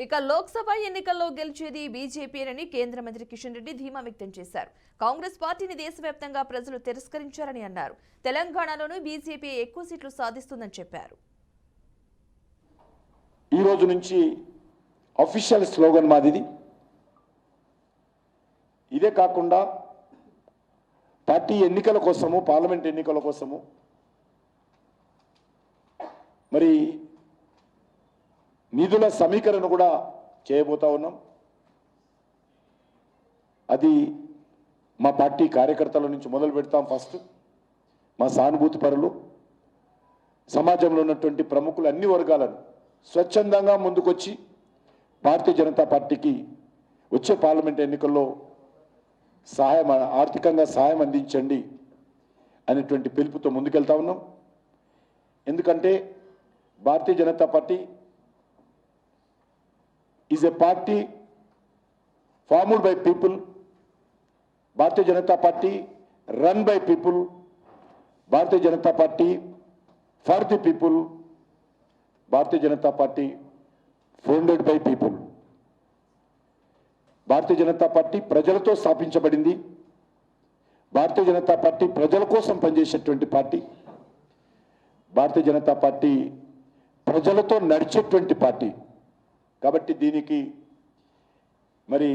ఇక లోక్సభ ఎన్నికల్లో గెలిచేది బీజేపీనని కేంద్ర మంత్రి కిషన్ రెడ్డి ధీమా వ్యక్తం చేశారు. కాంగ్రెస్ పార్టీని దేశవ్యాప్తంగా ప్రజలు తిరస్కరించారని అన్నారు. తెలంగాణలోనూ బీజేపీ ఎక్కువ సీట్లు సాధిస్తుందని చెప్పారు. ఈ రోజు నుంచి అఫీషియల్ స్లోగన్ మాదిది. ఇదే కాకుండా పార్టీ ఎన్నికల కోసము, పార్లమెంట్ ఎన్నికల కోసము మరి నిధుల సమీకరణ కూడా చేయబోతా ఉన్నాం. అది మా పార్టీ కార్యకర్తల నుంచి మొదలు పెడతాం. ఫస్ట్ మా సానుభూతి పరులు, సమాజంలో ఉన్నటువంటి ప్రముఖులు, అన్ని వర్గాలను స్వచ్ఛందంగా ముందుకొచ్చి భారతీయ జనతా పార్టీకి వచ్చే పార్లమెంట్ ఎన్నికల్లో ఆర్థికంగా సహాయం అందించండి అనేటువంటి పిలుపుతో ముందుకెళ్తా ఉన్నాం. ఎందుకంటే Bharatiya Janata Party is a party formed by people. Bharatiya Janata Party run by people. Bharatiya Janata Party for the people. Bharatiya Janata Party founded by people. Bharatiya Janata Party ప్రజలతో స్థాపించబడింది. భారతీయ జనతా పార్టీ ప్రజల కోసం పనిచేసేటువంటి పార్టీ. భారతీయ జనతా పార్టీ ప్రజలతో నడిచేటువంటి party. కాబట్టి దీనికి మరి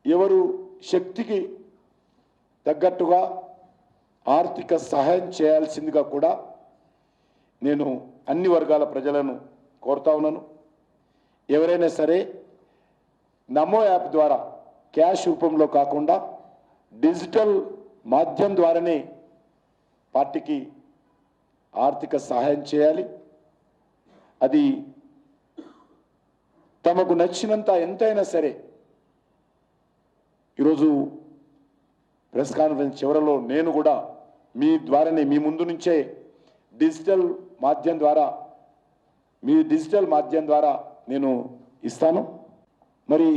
ఎవరు శక్తికి తగ్గట్టుగా ఆర్థిక సహాయం చేయాల్సిందిగా కూడా నేను అన్ని వర్గాల ప్రజలను కోరుతా ఉన్నాను. ఎవరైనా సరే నమో యాప్ ద్వారా క్యాష్ రూపంలో కాకుండా డిజిటల్ మాధ్యమం ద్వారానే పార్టీకి ఆర్థిక సహాయం చేయాలి. అది తమకు నచ్చినంత ఎంతైనా సరే. ఈరోజు ప్రెస్ కాన్ఫరెన్స్ చివరలో నేను కూడా మీ ద్వారానే, మీ ముందు నుంచే డిజిటల్ మాధ్యమం ద్వారా నేను ఇస్తాను. మరి